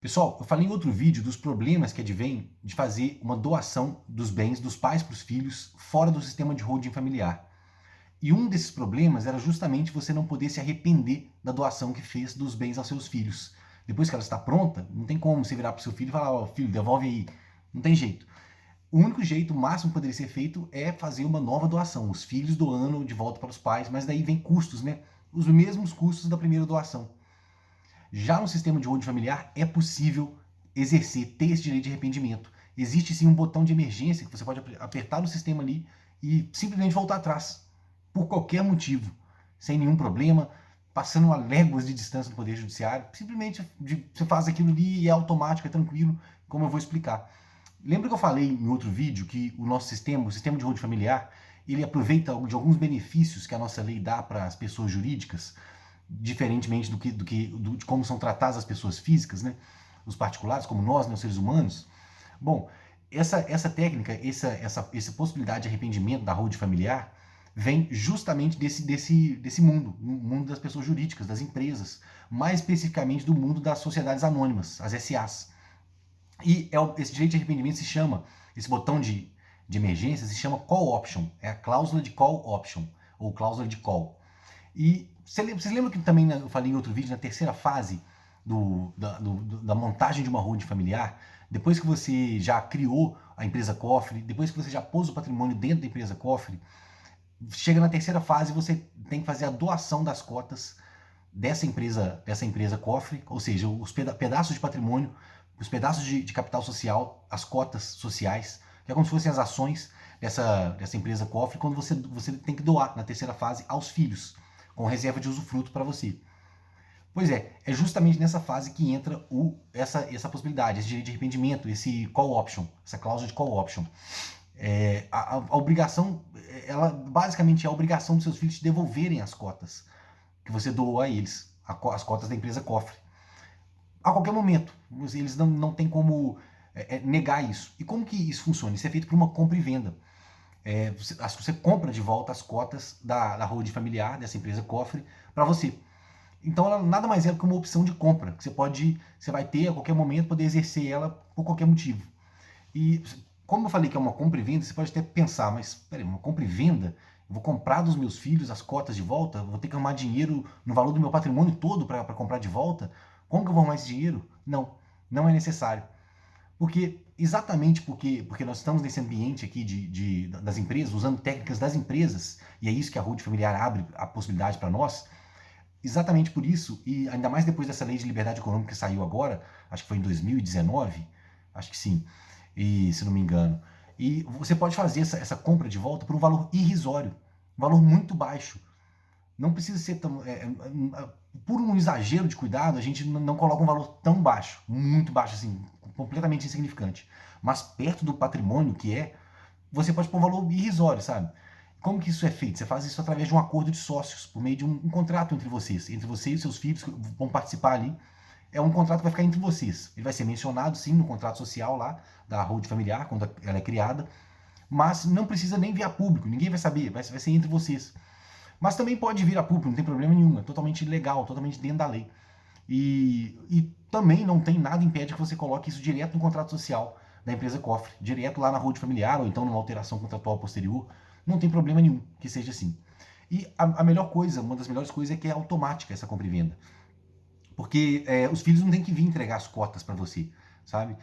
Pessoal, eu falei em outro vídeo dos problemas que advêm de fazer uma doação dos bens dos pais para os filhos fora do sistema de holding familiar. E um desses problemas era justamente você não poder se arrepender da doação que fez dos bens aos seus filhos. Depois que ela está pronta, não tem como você virar para o seu filho e falar, ó, filho, devolve aí. Não tem jeito. O único jeito, o máximo que poderia ser feito é fazer uma nova doação, os filhos doando de volta para os pais, mas daí vem custos, né? Os mesmos custos da primeira doação. Já no sistema de holding familiar é possível exercer, ter esse direito de arrependimento. Existe sim um botão de emergência que você pode apertar no sistema ali e simplesmente voltar atrás, por qualquer motivo, sem nenhum problema, passando a léguas de distância do Poder Judiciário. Simplesmente você faz aquilo ali e é automático, é tranquilo, como eu vou explicar. Lembra que eu falei em outro vídeo que o nosso sistema, o sistema de holding familiar, ele aproveita de alguns benefícios que a nossa lei dá para as pessoas jurídicas, diferentemente de como são tratadas as pessoas físicas, né? Os particulares, como nós, né, os seres humanos. Bom, essa técnica, essa possibilidade de arrependimento da holding familiar vem justamente desse mundo, o mundo das pessoas jurídicas, das empresas, mais especificamente do mundo das sociedades anônimas, as SAs. E esse direito de arrependimento se chama, esse botão de emergência se chama call option, é a cláusula de call option, ou cláusula de call. E vocês lembram que também eu falei em outro vídeo, na terceira fase da montagem de uma holding familiar, depois que você já criou a empresa cofre, depois que você já pôs o patrimônio dentro da empresa cofre, chega na terceira fase, você tem que fazer a doação das cotas dessa empresa cofre, ou seja, os pedaços de patrimônio, os pedaços de capital social, as cotas sociais, que é como se fossem as ações dessa empresa cofre, quando você tem que doar na terceira fase aos filhos, com reserva de usufruto para você. Pois é justamente nessa fase que entra essa possibilidade, esse direito de arrependimento, esse call option, essa cláusula de call option. A obrigação, ela basicamente é a obrigação dos seus filhos de devolverem as cotas que você doou a eles, as cotas da empresa cofre. A qualquer momento, eles não têm como negar isso. E como que isso funciona? Isso é feito por uma compra e venda. Você compra de volta as cotas da holding familiar, dessa empresa cofre, para você. Então ela nada mais é do que uma opção de compra, que você vai ter a qualquer momento, poder exercer ela por qualquer motivo. E como eu falei que é uma compra e venda, você pode até pensar, mas peraí, uma compra e venda? Eu vou comprar dos meus filhos as cotas de volta? Vou ter que arrumar dinheiro no valor do meu patrimônio todo para comprar de volta? Como que eu vou arrumar esse dinheiro? Não, não é necessário. Exatamente porque nós estamos nesse ambiente aqui das empresas, usando técnicas das empresas, e é isso que a holding familiar abre a possibilidade para nós. Exatamente por isso, e ainda mais depois dessa lei de liberdade econômica que saiu agora, acho que foi em 2019, acho que sim, e se não me engano. E você pode fazer essa compra de volta por um valor irrisório, um valor muito baixo. Não precisa ser tão. Por um exagero de cuidado, a gente não coloca um valor tão baixo, muito baixo, assim, completamente insignificante. Mas perto do patrimônio que você pode pôr um valor irrisório, sabe? Como que isso é feito? Você faz isso através de um acordo de sócios, por meio de um contrato entre vocês e seus filhos que vão participar ali. É um contrato que vai ficar entre vocês. Ele vai ser mencionado, sim, no contrato social lá, da holding familiar, quando ela é criada, mas não precisa nem vir a público, ninguém vai saber, vai ser entre vocês. Mas também pode vir a público, não tem problema nenhum, é totalmente legal, totalmente dentro da lei. E também não tem nada impede que você coloque isso direto no contrato social da empresa cofre, direto lá na holding familiar ou então numa alteração contratual posterior. Não tem problema nenhum que seja assim. E a melhor coisa, uma das melhores coisas é que é automática essa compra e venda. Porque os filhos não têm que vir entregar as cotas para você, sabe?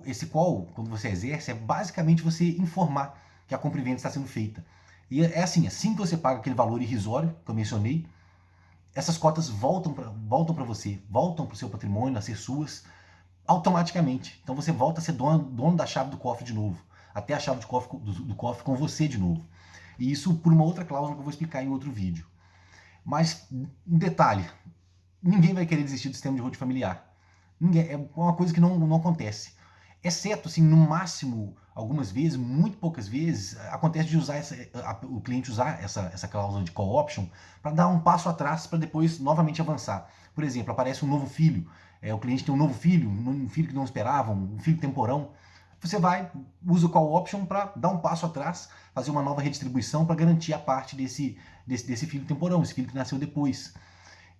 Esse call, quando você exerce, é basicamente você informar que a compra e venda está sendo feita. E é assim que você paga aquele valor irrisório que eu mencionei, essas cotas voltam para você, voltam para o seu patrimônio, a ser suas, automaticamente. Então você volta a ser dono da chave do cofre de novo, até a chave do cofre com você de novo. E isso por uma outra cláusula que eu vou explicar em outro vídeo. Mas um detalhe, ninguém vai querer desistir do sistema de holding familiar. Ninguém, é uma coisa que não acontece. Exceto, assim, no máximo, algumas vezes, muito poucas vezes, acontece de usar o cliente usar essa cláusula de call option para dar um passo atrás para depois novamente avançar. Por exemplo, aparece um novo filho, o cliente tem um novo filho, um filho que não esperava, um filho temporão. Você usa o call option para dar um passo atrás, fazer uma nova redistribuição para garantir a parte desse filho temporão, esse filho que nasceu depois.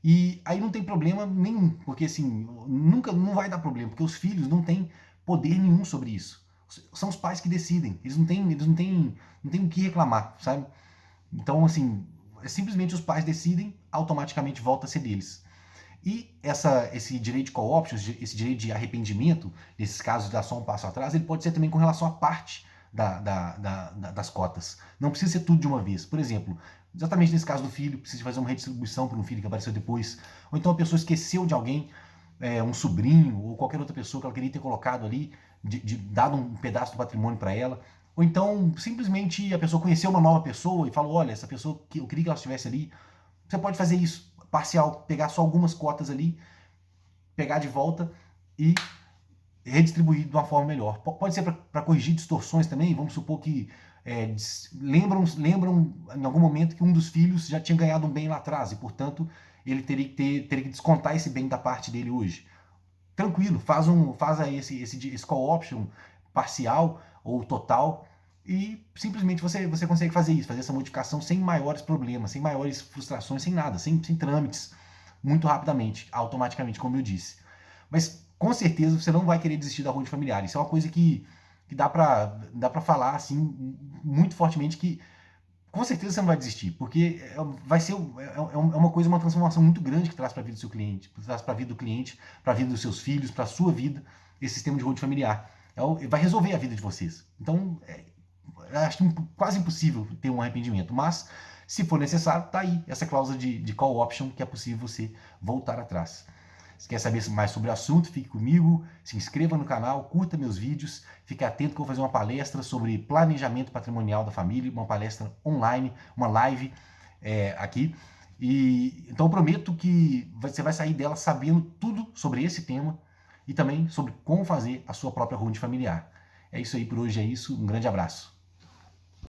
E aí não tem problema nenhum, porque assim, nunca não vai dar problema, porque os filhos não têm poder nenhum sobre isso. São os pais que decidem. Eles não têm o que reclamar, sabe? Então, assim, simplesmente os pais decidem, automaticamente volta a ser deles. E esse direito de co-option, esse direito de arrependimento, nesses casos de dar só um passo atrás, ele pode ser também com relação à parte das cotas. Não precisa ser tudo de uma vez. Por exemplo, exatamente nesse caso do filho, precisa fazer uma redistribuição para um filho que apareceu depois. Ou então a pessoa esqueceu de alguém, um sobrinho ou qualquer outra pessoa que ela queria ter colocado ali, dado um pedaço do patrimônio para ela. Ou então, simplesmente, a pessoa conheceu uma nova pessoa e falou, olha, essa pessoa, eu queria que ela estivesse ali. Você pode fazer isso, parcial, pegar só algumas cotas ali, pegar de volta e redistribuir de uma forma melhor. Pode ser para corrigir distorções também, vamos supor que lembram em algum momento que um dos filhos já tinha ganhado um bem lá atrás e, portanto, ele teria que descontar esse bem da parte dele hoje. Tranquilo, faz aí esse call option parcial ou total e simplesmente você consegue fazer isso, fazer essa modificação sem maiores problemas, sem maiores frustrações, sem nada, sem trâmites, muito rapidamente, automaticamente, como eu disse. Mas com certeza você não vai querer desistir da holding familiar. Isso é uma coisa que dá para falar assim muito fortemente que com certeza você não vai desistir, porque vai ser uma coisa, uma transformação muito grande que traz para a vida do seu cliente, traz para a vida do cliente, para a vida dos seus filhos, para a sua vida, esse sistema de holding familiar. Vai resolver a vida de vocês. Então, acho quase impossível ter um arrependimento, mas se for necessário, tá aí essa cláusula de call option que é possível você voltar atrás. Se quer saber mais sobre o assunto, fique comigo, se inscreva no canal, curta meus vídeos, fique atento que eu vou fazer uma palestra sobre planejamento patrimonial da família, uma palestra online, uma live aqui. Então eu prometo que você vai sair dela sabendo tudo sobre esse tema e também sobre como fazer a sua própria holding familiar. É isso aí por hoje, é isso. Um grande abraço.